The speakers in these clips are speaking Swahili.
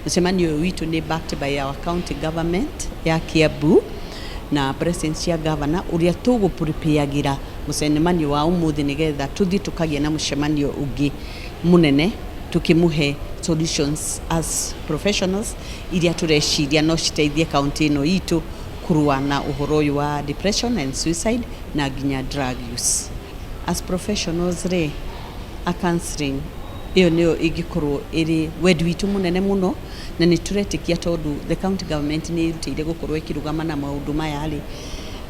Mucemanio witu ni backed by our county government ya Kiambu na presence ya governor uria tuguprepareagira mucemanio wa umuthi nigetha tuthi tukagia na mucemanio ungi munene tukimuhe solutions as professionals iria tureciria no citeithie county ino itu kurua na uhoro wa depression and suicide na ginya drug use. As professionals a counseling iyo niyo igikorwo iri wedu witu munene muno na ni turetikia tondu the county government ni irutire gukorwo ikirugama na maundu maya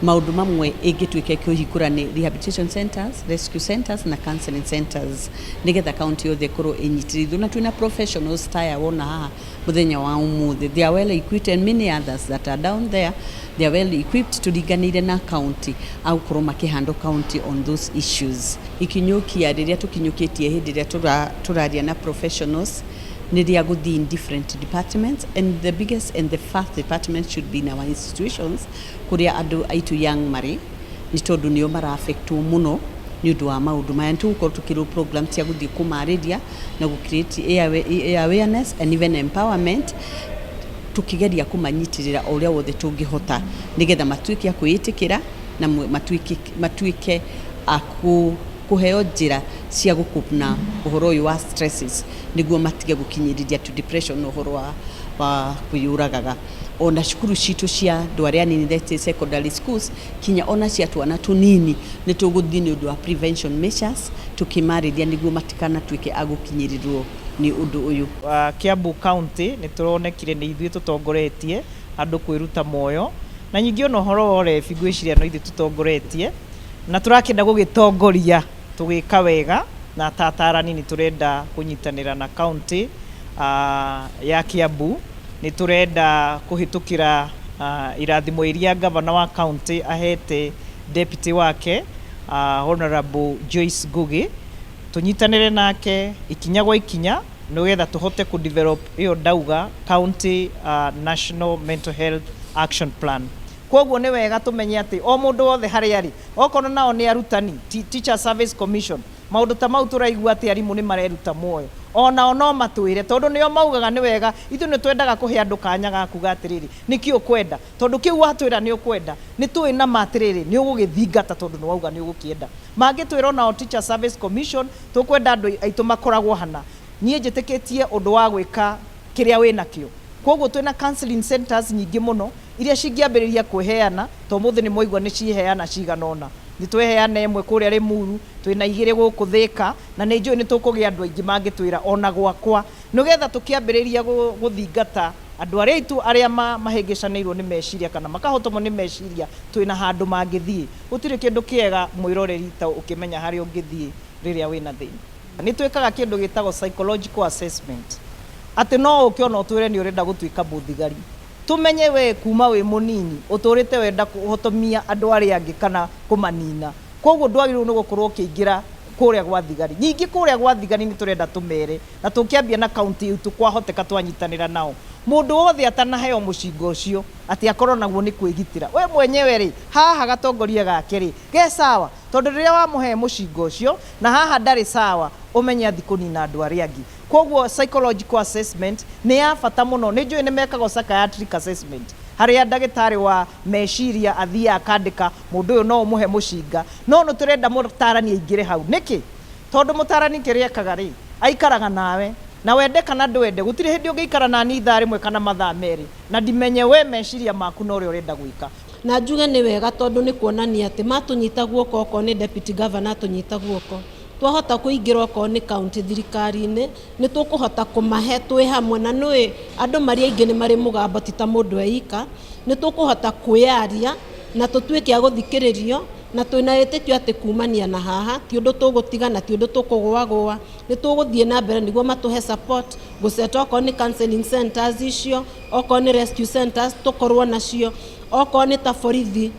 maundu mamwe ingituike kuhikura ni rehabilitation centers, rescue centers na counseling centers nigetha county yothe korwo inyitirithu na twina professionals taya wona haha muthenya wa umuthi. They are well equipped and many others that are down there, they are well equipped to riganire na county au korwo makihando county on those issues. Ikinyukia riria tukinyukitie hindi riria turaria na professionals niria guthi in different departments, and the biggest and the first department should be in our institutions kuria andu aitu young mari ni tondu nio mara affect muno ni undu wa maundu maya tuko tukiro programs cia guthi kumariria na create awareness and even empowerment tukigeria kumanyitirira uria wothe tungihota nigetha matuike akuitikira na matuike kuheo njira cia gukupna uhoro wa stresses niguo matige gukinyiriria to depression uhoro wa kuyuragaga. Ona shukuru citu cia ndwaria nini that secondary schools kinya ona cia twana tunini ni tuguthini undu wa prevention measures tukimariria niguo matikana tuike agukinyirirwo ni undu uyu. Kiambu County ni turonekire ni ithuĩ tutongoretie andu kwiruta moyo na nyingi ona horo ore figuiciria no ithuĩ tutongoretie na turakenda gugitongoria tugika wega na tatarani ni turenda kunyitanira na county ya Kiambu. Ni turenda kuhitukira irathimo iria governor wa county ahete deputy wake Honorable Joyce Ngugi, tunyitanire nake ikinya gwa ikinya nigetha tuhote ku develop iyo dauga county national mental health action plan. Koguo ni wega tumenye ati o mundu wothe hari ari okono nao ni arutani teacher service commission maundu ta mau turaigua ati arimu ni mareruta moyo ona no matwire tondu nio maugaga ni wega ithu ni twendaga kuhe andu kanya ga kuga atiriri niki ukwenda tondu kiu watwira ni ukwenda ni tuwe na matiriri ni ugugithingata tondu no wauga ni ugukienda mangitwira na teacher service commission tukwenda andu aitu makoragwo hana nie njitikitie undu wa gwika kiria wina kio. Koguo twina counseling centers nyingi muno iria cingiambiriria kweheana to muthi ni moigwa ni ciheana ciganona ni tweheana emwe kuria Limuru twina igire guku Thika na ni njui ni tukugia andu aingi mangitwira ona gwakwa nigetha tukiambiriria guthingata andu aria itu aria mahengecanirwo ni meciria kana makahotomwo ni meciria twina handu mangithie gutire kindu kiega mwiroreri ta ukimenya hari ungithie riria wina thina. Ni twikaga kindu gitagwo psychological assessment ati no ukiona utwire ni urenda gutwika muthigari tumenye we kuma we munini uturite wenda kuhotomia andu aria angi kana kumanina. Koguo ndwagirwo no gukorwo kiingira kuria gwa thigari nyingi kuria gwa thigari ni turenda tumere na tukiambia na county itu kwahoteka twanyitanira nao mundu wothe atanaheo mucingo ucio ati akorwo naguo ni kwigitira we mwenyewe ri haha gatongoria gake ri ge sawa tondu riria wamuhe mucingo ucio na haha ndari sawa umenya thikunina andu aria angi. Koguo psychological assessment ni ya bata muno ni njui ni mekaga psychiatric assessment haria ndagitari wa meciria athia akandika mundu uyu no umuhe mucinga no turenda mutarani aingire hau niki tondu mutarani kiriekaga ri aikaraga nawe na wende kana ndwende gutire hindi ungiikara na ni ithari mwe kana mathaa meri na ndimenye we meciria maku no ri urenda gwika na njuge ni wega tondu ni kuonania ati matunyita guoko oko ni deputy governor tunyita guoko twahota kuingira oko ni county thirikari-ini ni tukuhota kumahe twi hamwe na nui andu mari aingi ni mari mugamba ti ta mundu eika ni tukuhota kuyaria na tutwike a guthikiririo na twina itikio ati kumania na haha ti undu tugutigana ti undu tukugwagwa ni tuguthie na mbere niguo matuhe support guseta oko ni counseling centers icio oko ni rescue centers tukorwo nacio oko ni ta borithi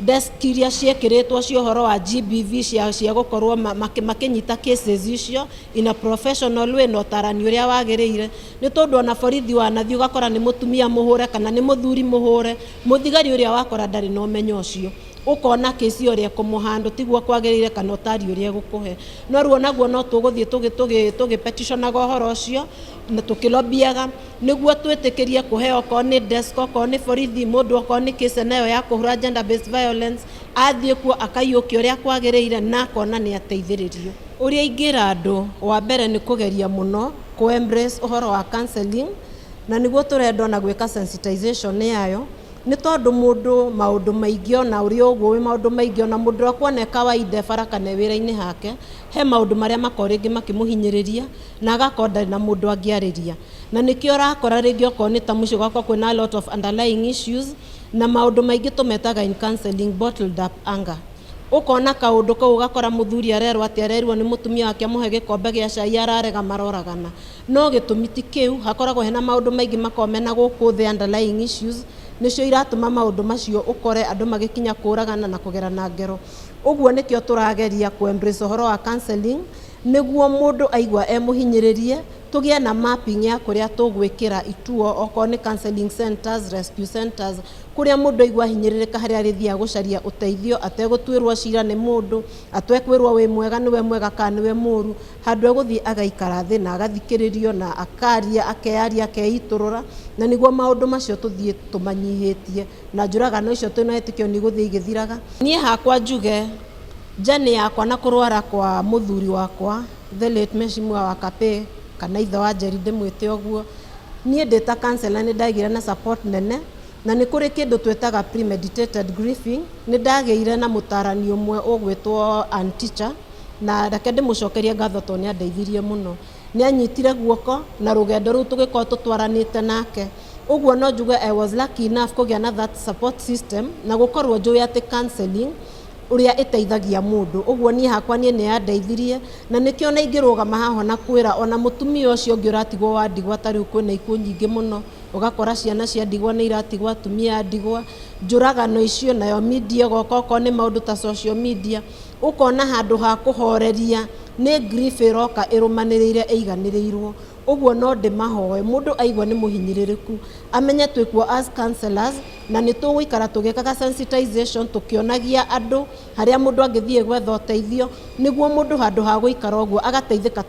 desk iria ciekiritwo cio horo wa GBV cia gukorwo makinyita cases icio in a professional way no tarani uria wagiriire ni tondu ona borithi wanathi ugakora ni mutumia muhure kana ni muthuri muhure muthigari uria wakora ndari no menyo ucio ukona kesi uria kumuhando tiguo kwagirire kana utari uria gukuhe no ruo naguo no tuguthie tugi petitionaga uhoro ucio na tukilobiaga niguo twitikirie kuheo ko ni desk ko ni borithi mundu ko ni case nayo ya kuhura gender based violence athie kuo akaiyukia uria kwagirire na kona ni ateithiririo uria ingira andu wa mbere ni kugeria muno ku embrace uhoro wa counseling na niguo turenda na gwika sensitization yayo ni tondu mundu maundu maingio na uri uguo wi maundu maingio na mundu akwone kawaida baraka ne wira-ini hake he maundu maria makoringi makimuhinyiriria na agakonda na mundu angiariria na nikio rakora ringi oko ni ta mucio gwakwa kwina a lot of underlying issues na maundu maingi tumetaga in counseling bottled up anger ukona kaundu kau ugakora muthuri arerwo ati arerwo ni mutumia wake amuhe gikombe gia cai ararega maroragana no gitumiti kiu hakoragwo hena maundu maingi makomena guku the underlying issues nicio iratuma maundu macio ukore andu magikinya kuragana na kugerana ngero uguo nikio turageria ku embrace uhoro wa counseling niguo mundu aigwa emuhinyiririe tugie na mapping ya kuria tugwikira ituo oko ni counseling centers rescue centers kuria mundu aigwa hinyiririka haria arithia gucaria uteithio ategutwirwo cira ni mundu atwekwirwo wi mwega niwe mwega kana niwe muru handu eguthii agaikara thi na agathikiririo na akaria akearia akeiturura na niguo maundu macio tuthie tumanyihitie na njuragano icio tunetikio ni guthii igithiraga nie hakwa njuge jani yakwa na kurwara kwa muthuri wakwa the late Mheshimiwa wa Kape kana ithe wa Njeri ndimwite oguo nie ndita counselor ni ndagira na support nene na ni kuri kindu twetaga premeditated grieving ni ndageire na mutarani umwe ugwitwo Anticha na reke ndimucokerie ngatho to ni andeithirie muno ni anyitire guoko na rugendo ru tugiko tutwaranite nake uguo no njuge I was lucky enough kugia na that support system na gukorwo njui ati counseling uria iteithagia mundu uguo nie hakwa nie ne andeithirie na nikio na ingirugama haho na kwira ona mutumia ucio ungi uratigwo wa ndigwa tari kwina ikuo nyingi muno ugakora ciana cia ndigwa ni iratigwa atumia ndigwa njuragano icio nayo media goko ni maundu ta social media ukona handu ha kuhoreria ni grief iroka irumanirire eiganirirwo uguo no ndimahoe mundu aigwa ni muhinyiririku amenye twikuo as counselors na ni tugwikara tugekaga sensitization tukionagia andu haria mundu angithie gwetha uteithio niguo mundu handu ha gwikara uguo agateithika.